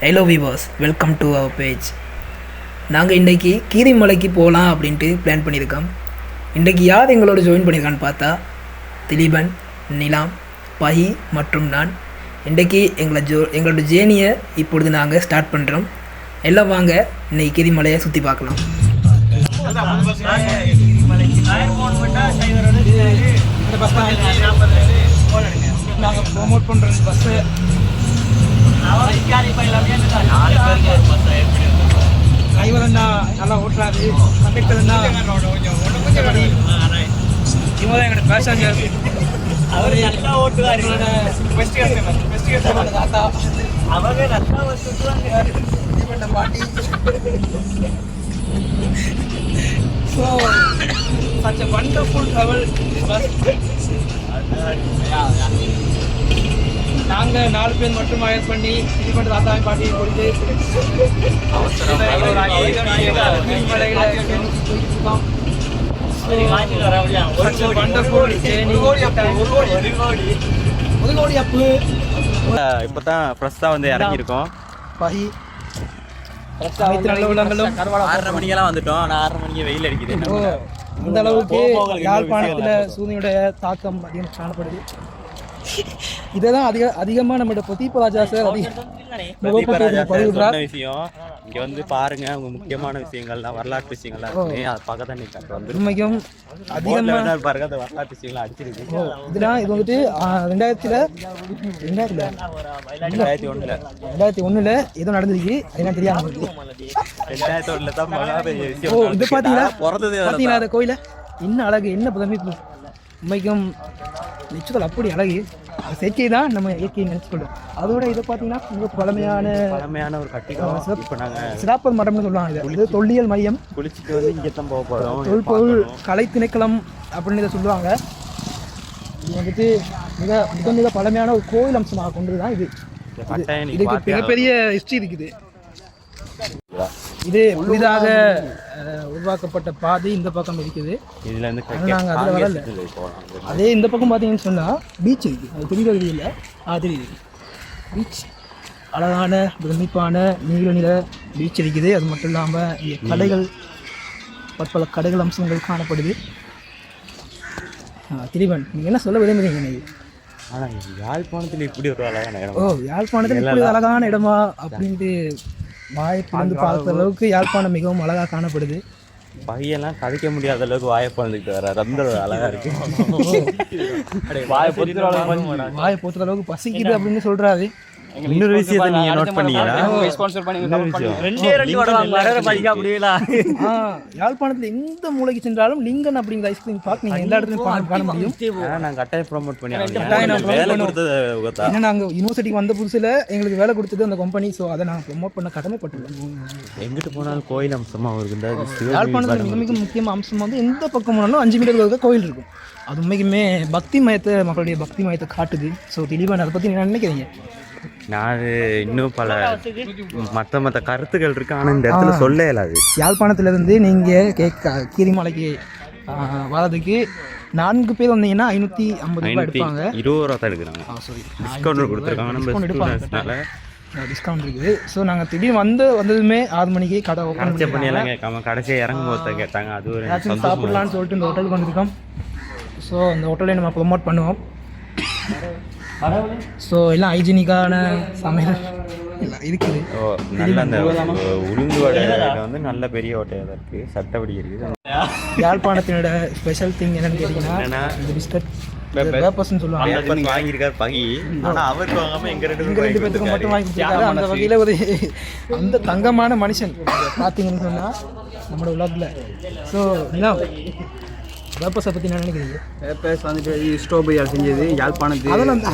Hello viewers, welcome to our page. நாங்கள் இன்றைக்கி கீரிமலைக்கு போகலாம் அப்படின்ட்டு பிளான் பண்ணியிருக்கோம். இன்றைக்கி யார் எங்களோட ஜாயின் பண்ணியிருக்கான்னு பார்த்தா திலீபன், நிலாம், பஹி மற்றும் நான். இன்றைக்கி எங்களோட ஜேர்னியை இப்பொழுது நாங்கள் ஸ்டார்ட் பண்ணுறோம். எல்லாம் வாங்க இன்றைக்கி கீரிமலையை சுற்றி பார்க்கலாம். நாங்கள் ப்ரொமோட் பண்ணுற பஸ்ஸு டிரைவர் என்ன நல்லா ஓட்டுறாரு, கண்டக்டர் என்ன கொஞ்சபடி இவங்க தான் எங்களோட பேசஞ்சர். அவர் நல்லா ஓட்டுவார். தாத்தா அவங்க நல்லா ஓட்டுவாங்க பாட்டி. So such a wonderful travel bus. நாங்கள் 4 பேர் மட்டும் ஹயர் பண்ணி இது மட்டும் தாத்தாவை பாட்டியை கொடுத்து இப்போ தான் ஃப்ரெஷ்ஷாக வந்து இறங்கியிருக்கோம். பஹி 6:30 மணிக்கெல்லாம் வந்துட்டோம். ஆனால் 6:30 மணிக்கு வெயில் அடிக்குது. அந்த அளவுக்கு யாழ்ப்பாணத்தில் சூரியனுடைய தாக்கம் அதிகம் காணப்படுது. இதெல்லாம் அதிகமாக நம்மளோட பிரதீபராஜா சார் விஷயம் இங்கே வந்து பாருங்க, அவங்க முக்கியமான விஷயங்கள்லாம் வரலாற்று விஷயங்கள்லாம் இருக்கு. அதை பார்க்க தான் நீங்கள் வந்து உண்மைக்கும் அதிகமாக பாருங்க, அந்த வரலாற்று விஷயங்கள்லாம் அடிச்சிருக்கு. இதெல்லாம் இது வந்துட்டு 2001 ஏதோ நடந்திருக்கு. அதெல்லாம் தெரியாம 2001 தான் மகா பெரிய விஷயம். இது பார்த்தீங்களா, பிறந்தது அந்த கோயிலை என்ன அழகு, என்ன புதுமைப்பு. உண்மைக்கும் நிச்சயம் அப்படி அழகு. செயற்கை தான் நம்ம இயற்கையை நினைச்சுக்கொள்ளும். அதோட இதை பார்த்தீங்கன்னா ரொம்ப பழமையான ஒரு கட்டிடம். சிராப்பர் மரம்னு சொல்லுவாங்க. இது தொல்லியல் மையம். குளிச்சுட்டு வந்து இங்கே தான் போக போகிறோம். தொல்பொருள் கலை திணைக்களம் அப்படின்னு இதை சொல்லுவாங்க. இது வந்துட்டு மிக பழமையான ஒரு கோயில் அம்சமாக கொண்டு தான் இது. இதுக்கு மிகப்பெரிய ஹிஸ்ட்ரி இருக்குது. இது புதிதாக உருவாக்கப்பட்ட பாதை இந்த பக்கம் இருக்குது. நாங்கள் அதில் வரல. அதே இந்த பக்கம் பார்த்தீங்கன்னு சொன்னால் பீச் இருக்குது. அது தெரியுது இல்லை, தெரியுது. பீச் அழகான பிரமிப்பான நீல நில பீச் இருக்குது. அது மட்டும் இல்லாமல் இங்கே கடைகள், பற்பல கடைகள் அம்சங்கள் காணப்படுது. திலீபன், நீங்கள் என்ன சொல்ல விரும்புகிறீங்க? நீங்கள் ஆனால் யாழ்ப்பாணத்தில் இப்படி ஒரு அழகான இடம். யாழ்ப்பாணத்தில் இப்படி அழகான இடமா அப்படின்ட்டு வாய்ப்பு பார்க்குற அளவுக்கு யாழ்ப்பாணம் மிகவும் அழகாக காணப்படுது. பையெல்லாம் கதைக்க முடியாத அளவுக்கு வாயை பிறந்துக்கிட்டு வர ரொம்ப அழகா இருக்கு. வாயை பொறுத்த அளவுக்கு பசிக்குது அப்படின்னு சொல்றாரு. இன்னொரு விஷயத்தை நீங்க நோட் பண்ணீங்களா? யாழ்ப்பாணத்துல எந்த மூலைக்கு சென்றாலும் லிங்கன் அப்படிங்கிற ஐஸ்கிரீம் பார்க்க நீங்க எல்லா இடத்துலயும் காண முடியும். நான் கட்டாயம் ப்ரோமோட் பண்ணி ஏன்னா நாங்க யூனிவர்சிட்டிக்கு வந்த புதுசுல எங்களுக்கு வேலை கொடுத்தது அந்த கம்பெனி. ஸோ அதை நாங்கள் ப்ரொமோட் பண்ண கடமைப்பட்டுள்ளோம். எங்கிட்டு போனாலும் கோயில் அம்சமா இருக்கு. யாழ்ப்பாணத்துல மிக மிக முக்கியமான அம்சம் வந்து எந்த பக்கம் போனாலும் 5 மீட்டர் கோயில் இருக்கும். அது உண்மைக்குமே பக்தி மயத்தை, மக்களுடைய பக்தி மயத்தை காட்டுது. ஸோ தெளிவாக அதை பற்றி நீங்கள் நினைக்கிறீங்க? நான் இன்னும் பல மற்ற கருத்துக்கள் இருக்கு, ஆனால் இந்த இடத்துல சொல்ல இயலாது. யாழ்ப்பாணத்துலேருந்து நீங்கள் கீரிமலைக்கு வரதுக்கு 4 பேர் வந்தீங்கன்னா 550 எடுப்பாங்க. 20 ரூபா தான் எடுக்கிறாங்க. டிஸ்கவுண்ட் கொடுத்துருக்காங்க. நம்ம டிஸ்கவுண்ட் இருக்குது. ஸோ நாங்கள் திடீர்னு வந்ததுமே 6 மணிக்கு கடை ஓப்பன் பண்ணியெல்லாம் கேட்காம கடைசியாக இறங்கும் போது கேட்டாங்க. அது ஒரு சாப்பிட்லான்னு சொல்லிட்டு இந்த ஹோட்டலுக்கு வந்திருக்கோம். ஸோ இந்த ஹோட்டலை நம்ம ப்ரொமோட் பண்ணுவோம். ஸோ எல்லாம் ஹைஜீனிக்கான சமையல் இருக்குது. நல்ல அந்த உளுந்து வடை வந்து நல்ல பெரிய ஹோட்டலாக இருக்குது. சட்டப்படி இருக்குது. யாழ்ப்பாணத்தினோட ஸ்பெஷல் திங் என்னன்னு கேட்டிங்கன்னா இந்த பிஸ்கட் வேப்பர்ஸ்ன்னு சொல்லுவாங்க. வாங்கியிருக்காரு பகி, ஆனால் அவருக்கு வாங்காமல் எங்கள் 2 பேத்துக்கும் மட்டும் வாங்கிட்டாங்க. அந்த வகையில் ஒரு அந்த தங்கமான மனுஷன் பார்த்தீங்கன்னு சொன்னால் நம்மளோட உலகில். ஸோ வேப்பர்ஸை பற்றி என்ன நினைக்கிறீங்க? வேப்பர்ஸ் வந்துட்டு ஸ்ட்ராபெரியால் செஞ்சது யாழ்ப்பாணத்து.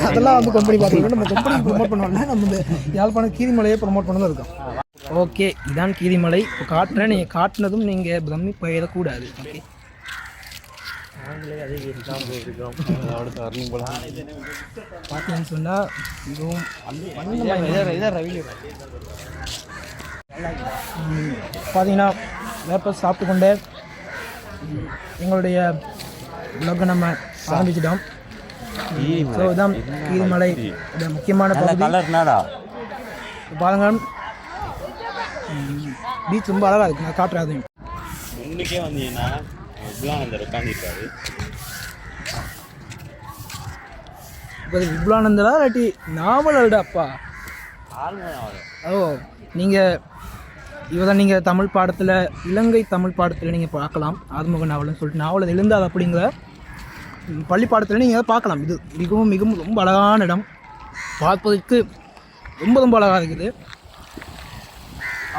அதெல்லாம் வந்து கம்பெனி பார்த்தீங்கன்னா நம்ம கம்பெனி ப்ரொமோட் பண்ணுவாங்க. நம்ம இந்த யாழ்ப்பாணம் கீரிமலையை ப்ரொமோட் பண்ணதான் இருக்கோம். ஓகே, இதான் கீரிமலை. இப்போ காட்டுறேன். நீங்கள் காட்டினதும் நீங்கள் பிரம்மி போயிடக்கூடாது. ஓகே, பார்த்தீங்கன்னு சொன்னால் மிகவும் பார்த்தீங்கன்னா வேப்பர்ஸ் சாப்பிட்டு கொண்டே எங்களுடைய விலகை நம்ம ஆரம்பிச்சிட்டோம். ஸோ இதுதான் கீரிமலை முக்கியமான பகுதி. பாருங்க பீச் ரொம்ப அழகாக இருக்குது. நான் காட்டுறேன் அதையும். முன்னுக்கே வந்தீங்கன்னா விபுலானந்தர் உட்காந்துருக்காரு. இப்போ விபுலானந்தரா இல்லாட்டி நாவலோட அப்பா? ஓ, நீங்கள் இவதான் நீங்கள் தமிழ் பாடத்தில், இலங்கை தமிழ் பாடத்தில் நீங்கள் பார்க்கலாம். ஆறுமுக நாவல்னு சொல்லிட்டு நாவல் எழுந்தாது அப்படிங்கிற பள்ளி பாடத்தில் நீங்கள் அதை பார்க்கலாம். இது மிகவும் மிகவும் ரொம்ப அழகான இடம், பார்ப்பதற்கு ரொம்ப ரொம்ப அழகாக இருக்குது.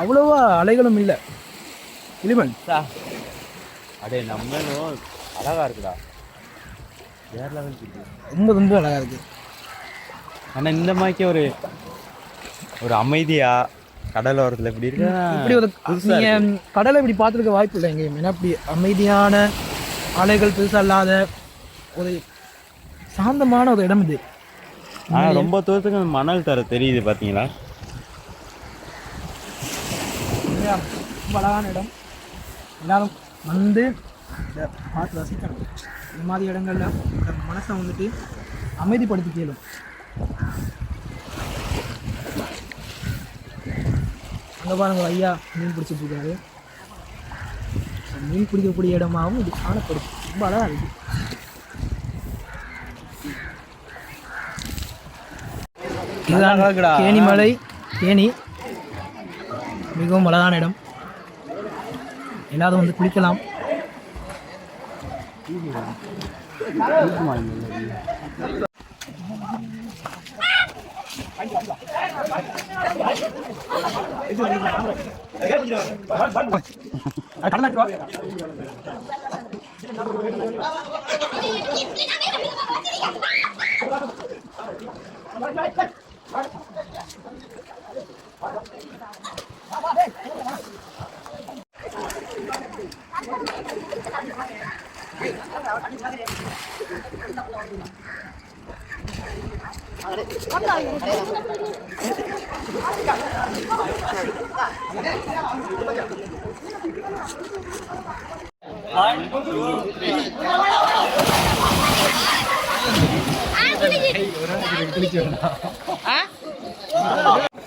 அவ்வளோவா அலைகளும் இல்லை. இளிமன் அடே நம்மளும் அழகா இருக்குடா, வேற லெவல் இருக்குது, ரொம்ப ரொம்ப அழகாக இருக்குது. ஆனால் இந்த மாதிரிக்கே ஒரு அமைதியா கடலோரத்தில் இப்படி இருக்கு. இப்படி ஒரு நீங்கள் கடலை இப்படி பார்த்துருக்க வாய்ப்பு இல்லை எங்கேயும். ஏன்னா இப்படி அமைதியான அலைகள் பெருசாக இல்லாத ஒரு சாந்தமான ஒரு இடம் இது. ஆனால் ரொம்ப தூரத்துக்கு அந்த மணல் தர தெரியுது பார்த்தீங்களா. ரொம்ப அழகான இடம். எல்லாரும் வந்து இதை பார்த்து ரசிக்கணும். இந்த மாதிரி இடங்களில் மனசை வந்துட்டு அமைதிப்படுத்தி கேளும். அங்கே பாருங்க ஐயா மீன் பிடிச்சிட்டு இருக்காரு. மீன் பிடிக்கக்கூடிய இடமாகவும் இது காணப்படும். ரொம்ப அழகாக இருக்குது. இதுதான் கேணிமலை. கேணி மிகவும் அழகான இடம். எல்லாரும் வந்து குளிக்கலாம்.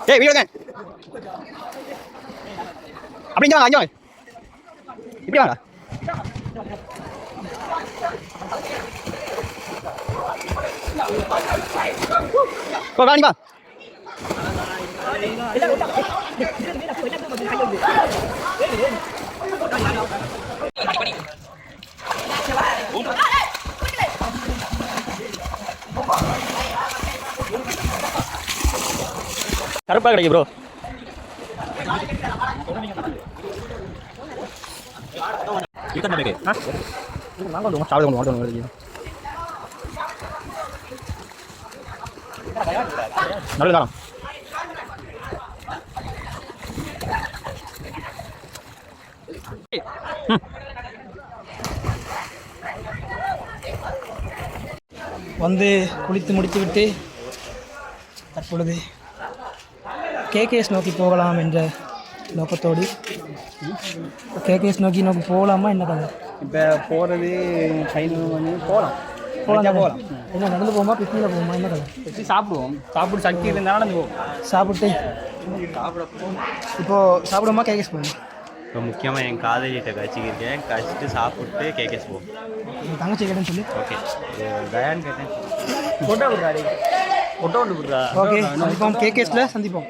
ஏய் வீடியோ தான் அப்படிங்க வாங்க, அங்க இப்படி வாங்க. போ வாங்க வா. கருப்பா கிடைக்கும் ப்ரோ. வந்து குளித்து முடித்துவிட்டு தற்பொழுது கேகேஎஸ் நோக்கி போகலாம் என்ற நோக்கத்தோடு. கேகேஎஸ் நோக்கி போகலாமா என்ன கதை? இப்போ போகிறது போகலாம் போகலாம். என்ன நடந்து போகுமா பிக்னிக்கில் போகுமா என்ன கதை? வச்சு சாப்பிடுவோம். சாப்பிட்டு சக்தி இருந்தால் நடந்து போவோம். சாப்பிட்டு இப்போது சாப்பிடுமா கேகேஎஸ் போகுமா? இப்போ முக்கியமாக என் காதலிகிட்ட கழிச்சிக்கிருக்கேன். கழிச்சிட்டு சாப்பிட்டு கேகேஸ் போவோம். என் தங்கச்சி கேட்டேன்னு சொல்லி. ஓகே, தயான்னு கேட்டேன். ஃபோட்டோ கொடுக்குறாரு. ஃபோட்டோ ஒன்று கொடுக்குறா. ஓகே, சந்திப்போம். கேகேஎஸில் சந்திப்போம்.